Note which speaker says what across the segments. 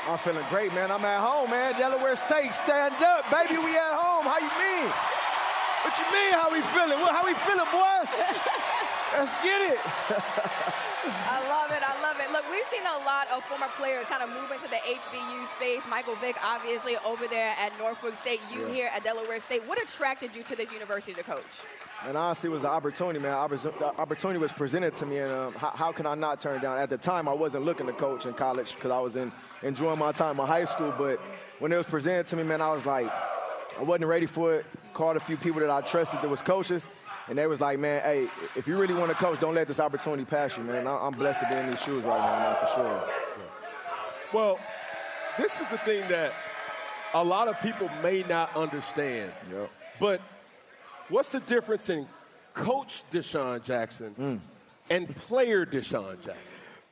Speaker 1: I'm feeling great, man. I'm at home, man. Delaware State, stand up, baby. We at home. How you mean? What you mean, how we feeling? How we feeling, boys? Let's get it.
Speaker 2: I love it. I love it. Look, we've seen a lot of former players kind of move into the HBU space. Michael Vick, obviously, over there at Norfolk State. You here at Delaware State. What attracted you to this university to coach?
Speaker 1: And honestly, it was an opportunity, man. The opportunity was presented to me, and how can I not turn it down? At the time, I wasn't looking to coach in college because I was enjoying my time in high school. But when it was presented to me, man, I was like, I wasn't ready for it. Called a few people that I trusted that was coaches, and they was like, man, hey, if you really want to coach, don't let this opportunity pass you, man. I'm blessed to be in these shoes right now, man, for sure.
Speaker 3: Yeah. Well, this is the thing that a lot of people may not understand.
Speaker 1: Yep.
Speaker 3: But what's the difference in Coach DeSean Jackson and player DeSean Jackson?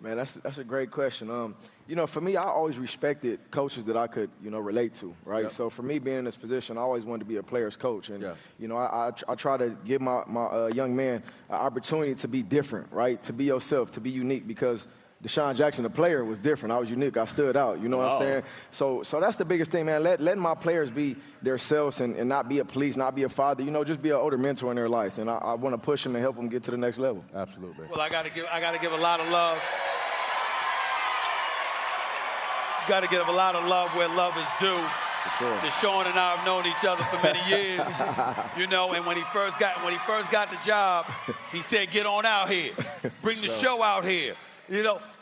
Speaker 1: Man, that's a great question. You know, for me, I always respected coaches that I could, relate to, right?
Speaker 3: Yep.
Speaker 1: So for me being in this position, I always wanted to be a player's coach. And,
Speaker 3: Yeah.
Speaker 1: I try to give my young man an opportunity to be different, right? To be yourself, to be unique, because DeSean Jackson, the player, was different. I was unique. I stood out. You know what I'm saying? So that's the biggest thing, man. Letting my players be themselves and not be a police, not be a father. Just be an older mentor in their lives. And I want to push them and help them get to the next level.
Speaker 3: Absolutely.
Speaker 4: Well, I got to give a lot of love. Got to give a lot of love where love is due.
Speaker 1: For sure.
Speaker 4: DeSean and I have known each other for many years, and when he first got the job, he said, "Get on out here, bring the show out here."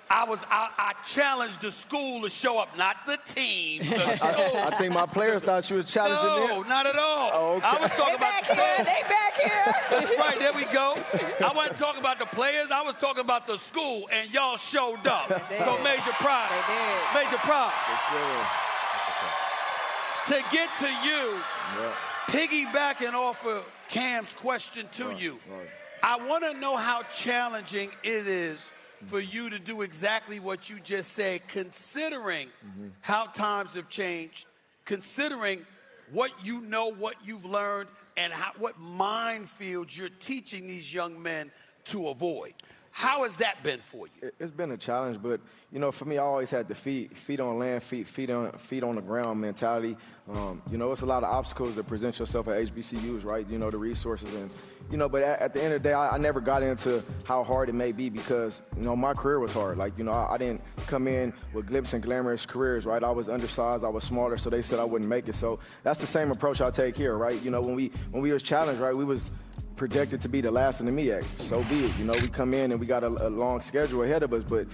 Speaker 4: I challenged the school to show up, not the team.
Speaker 1: I think my players thought you was challenging them.
Speaker 4: No, not at all.
Speaker 1: Oh, okay.
Speaker 4: I was talking about the players.
Speaker 2: They back here.
Speaker 4: That's right, there we go. I wasn't talking about the players. I was talking about the school, and y'all showed up. So major props. Major props. To get to you, piggybacking off of Cam's question to you, I want to know how challenging it is for you to do exactly what you just said, considering how times have changed, considering what you know, what you've learned, and what minefields you're teaching these young men to avoid. How has that been for you?
Speaker 1: It's been a challenge, but for me, I always had the feet on land, feet on the ground mentality. It's a lot of obstacles that present yourself at HBCUs, right? The resources but at the end of the day, I never got into how hard it may be because my career was hard. Like I didn't come in with glitz and glamorous careers, right? I was undersized, I was smaller, so they said I wouldn't make it. So that's the same approach I take here, right? When we was challenged, right, we was projected to be the last in the MEAC. So be it. We come in and we got a long schedule ahead of us, but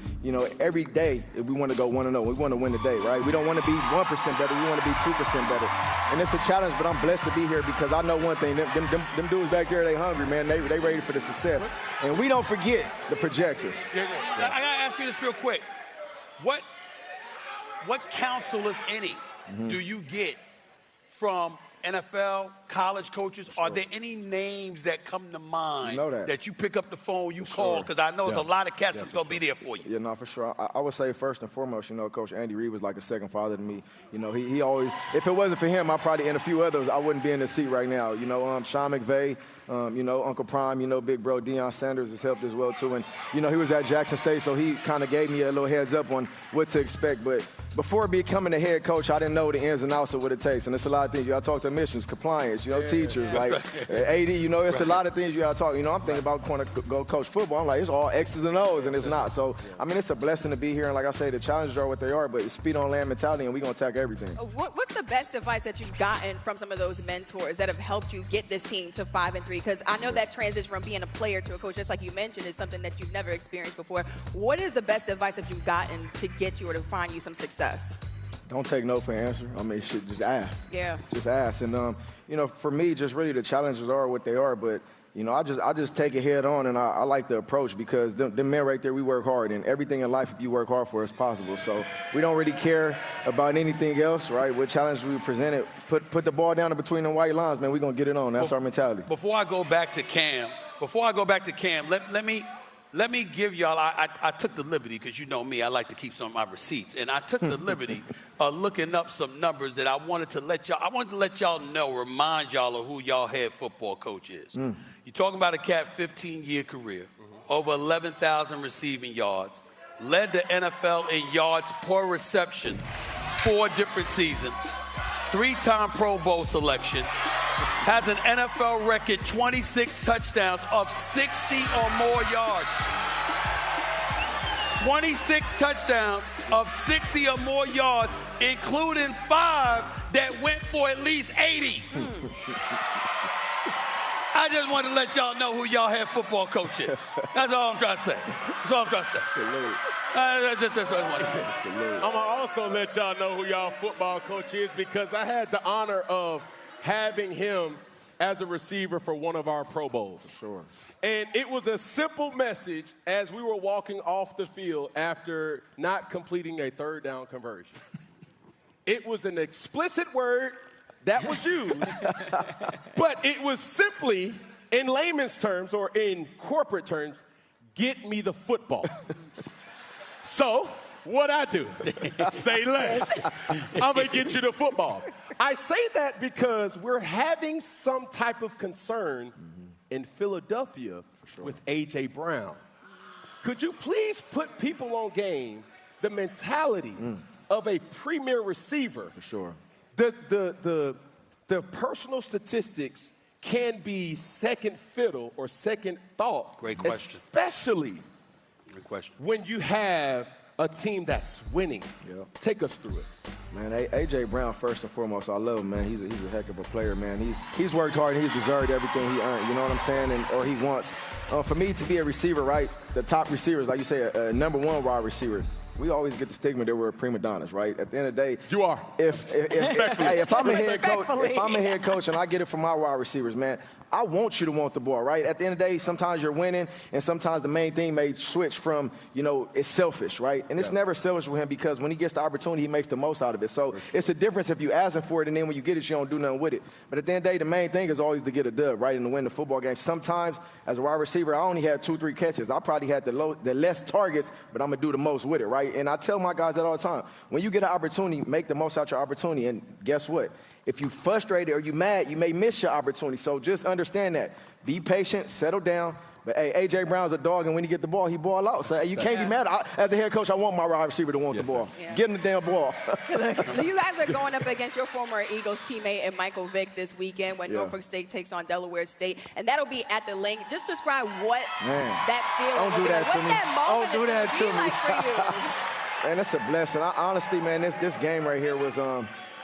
Speaker 1: every day we want to go 1-0. We want to win the day, right? We don't want to be 1% better. We want to be 2% better. And it's a challenge, but I'm blessed to be here because I know one thing. Them dudes back there, they hungry, man. They ready for the success. And we don't forget the projections.
Speaker 4: I got to ask you this real quick. What counsel, if any, do you get from NFL, college coaches? Are there any names that come to mind that you pick up the phone, you call? Because I know there's a lot of cats that's going to be there for you.
Speaker 1: Yeah, no, for sure. I would say first and foremost, Coach Andy Reid was like a second father to me. He always, if it wasn't for him, I probably, and a few others, I wouldn't be in the seat right now. Sean McVay, Uncle Prime, big bro Deion Sanders has helped as well too. And, he was at Jackson State, so he kind of gave me a little heads up on what to expect. But before becoming a head coach, I didn't know the ins and outs of what it takes. And it's a lot of things. You got to talk to admissions, compliance, teachers, like AD, it's a lot of things you got to talk. I'm thinking about going to go coach football. I'm like, it's all X's and O's, and it's not. So, it's a blessing to be here. And like I say, the challenges are what they are, but it's feet on land mentality, and we're going to attack everything.
Speaker 2: What's the best advice that you've gotten from some of those mentors that have helped you get this team to 5-3? Because I know that transition from being a player to a coach, just like you mentioned, is something that you've never experienced before. What is the best advice that you've gotten to get you or to find you some success?
Speaker 1: Don't take no for an answer. Just ask.
Speaker 2: Yeah.
Speaker 1: Just ask. And, for me, just really the challenges are what they are. But, I just take it head on, and I like the approach because them men right there, we work hard. And everything in life, if you work hard for, is possible. So we don't really care about anything else, right? What challenge we presented, put the ball down in between the white lines, man, we're going to get it on. That's our mentality.
Speaker 4: Before I go back to Cam, let me give y'all, I took the liberty, because you know me, I like to keep some of my receipts, and I took the liberty of looking up some numbers that I wanted to let y'all know, remind y'all of who y'all head football coach is. You're talking about a cat 15-year career, over 11,000 receiving yards, led the NFL in yards per reception 4 different seasons, 3-time Pro Bowl selection, has an NFL record 26 touchdowns of 60 or more yards. 26 touchdowns of 60 or more yards, including 5 that went for at least 80. I just want to let y'all know who y'all head football coach is. That's all I'm trying to say. That's all I'm trying to say.
Speaker 3: Salute.
Speaker 4: That's what I want to say.
Speaker 3: I'm going to also let y'all know who y'all football coach is because I had the honor of having him as a receiver for one of our Pro Bowls.
Speaker 1: Sure.
Speaker 3: And it was a simple message as we were walking off the field after not completing a 3rd down conversion. It was an explicit word that was used, but it was simply, in layman's terms or in corporate terms, get me the football. So, what I do? Say less. I'm going to get you the football. I say that because we're having some type of concern in Philadelphia with A.J. Brown. Could you please put people on game the mentality of a premier receiver?
Speaker 1: For sure.
Speaker 3: The personal statistics can be second fiddle or second thought.
Speaker 4: Great question.
Speaker 3: Especially
Speaker 4: Great question.
Speaker 3: when you have a team that's winning.
Speaker 1: Yep.
Speaker 3: Take us through it.
Speaker 1: Man, A.J. Brown, first and foremost, I love him, man. He's a heck of a player, man. He's worked hard and he's deserved everything he earned, you know what I'm saying, or he wants. For me to be a receiver, right, the top receivers, like you say, a number 1 wide receiver, we always get the stigma that we're prima donnas, right? At the end of the day,
Speaker 3: You are.
Speaker 1: If I'm a head coach and I get it from my wide receivers, man, I want you to want the ball, right? At the end of the day, sometimes you're winning, and sometimes the main thing may switch from, it's selfish, right? And it's never selfish with him because when he gets the opportunity, he makes the most out of it. So it's a difference if you asking for it, and then when you get it, you don't do nothing with it. But at the end of the day, the main thing is always to get a dub, right, and to win the football game. Sometimes, as a wide receiver, I only had 2-3 catches. I probably had the less targets, but I'm going to do the most with it, right? And I tell my guys that all the time. When you get an opportunity, make the most out your opportunity, and guess what? If you're frustrated or you're mad, you may miss your opportunity. So just understand that. Be patient, settle down. But, hey, A.J. Brown's a dog, and when he get the ball, he ball out. So you can't be mad. As a head coach, I want my wide receiver to want the ball.
Speaker 2: Yeah.
Speaker 1: Give him the damn ball.
Speaker 2: You guys are going up against your former Eagles teammate and Michael Vick this weekend when Norfolk State takes on Delaware State, and that'll be at the link. Just describe what that feeling
Speaker 1: Don't do that to me.
Speaker 2: That
Speaker 1: Don't do that to me.
Speaker 2: like for you.
Speaker 1: Man, that's a blessing. Honestly, man, this game right here was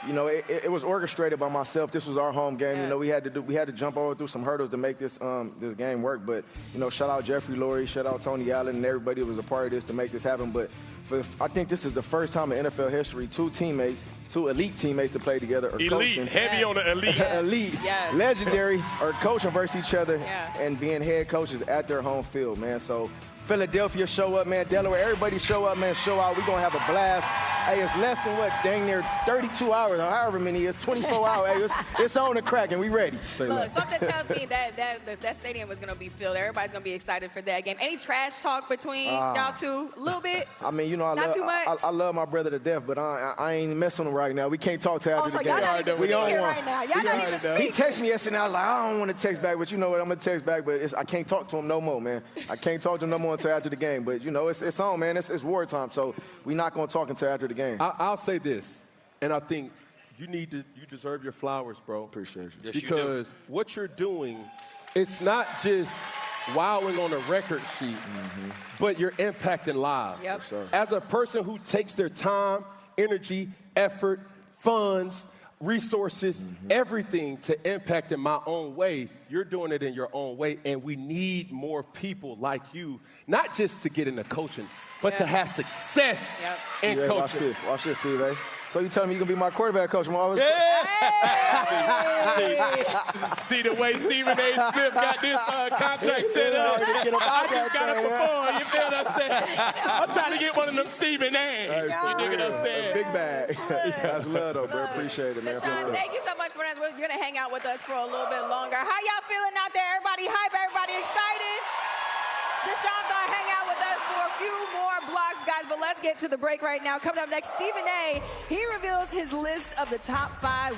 Speaker 1: it was orchestrated by myself. This was our home game.
Speaker 2: Yeah.
Speaker 1: We had to jump over through some hurdles to make this game work. But shout out Jeffrey Lurie, shout out Tony Allen, and everybody who was a part of this to make this happen. But I think this is the first time in NFL history 2 elite teammates to play together or
Speaker 3: Elite,
Speaker 1: coaching.
Speaker 3: heavy on the elite.
Speaker 1: Elite, legendary, or coaching versus each other and being head coaches at their home field, man. So Philadelphia show up, man. Delaware, everybody show up, man. Show out. We're going to have a blast. Hey, it's less than dang near 32 hours or however many it is, 24 hours. Hey, it's on the crack and we ready.
Speaker 2: Look, something tells me that stadium is going to be filled. Everybody's going to be excited for that game. Any trash talk between y'all two? A little bit?
Speaker 1: I mean,
Speaker 2: Not too much?
Speaker 1: I love my brother to death, but I ain't messing with him right now. We can't talk till after the game.
Speaker 2: Y'all not even speaking right now. Y'all not even speaking.
Speaker 1: He texted me yesterday, and I was like, I don't want to text back, but you know what? I'm going to text back, but I can't talk to him no more, man. I can't talk to him no more until after the game. But, it's on, man. It's wartime, so we're not going to talk until after the game.
Speaker 3: I'll say this, and I think you deserve your flowers, bro.
Speaker 1: Appreciate you.
Speaker 4: Yes,
Speaker 3: because what you're doing, it's not just wowing on a record sheet, but you're impacting lives.
Speaker 2: Yep.
Speaker 1: Sure.
Speaker 3: As a person who takes their time, energy, effort, funds, resources, everything to impact in my own way, you're doing it in your own way, and we need more people like you, not just to get into coaching, but to have success in coaching.
Speaker 1: Watch this, Steve. Eh? So you telling me you gonna be my quarterback coach?
Speaker 3: See the way Stephen A. Smith got this contract set up. I just gotta perform. You feel what I'm saying? I'm trying to get one of them Stephen A's. You dig what I'm saying?
Speaker 1: Big bag. That's love, though, bro. Appreciate it, man.
Speaker 2: DeSean, thank you so much for that. You're gonna hang out with us for a little bit longer. How y'all feeling out there? Everybody hype? Everybody excited? DeSean's gonna hang out with us for a few more blocks, guys, but let's get to the break right now. Coming up next, Stephen A. He reveals his list of the top 5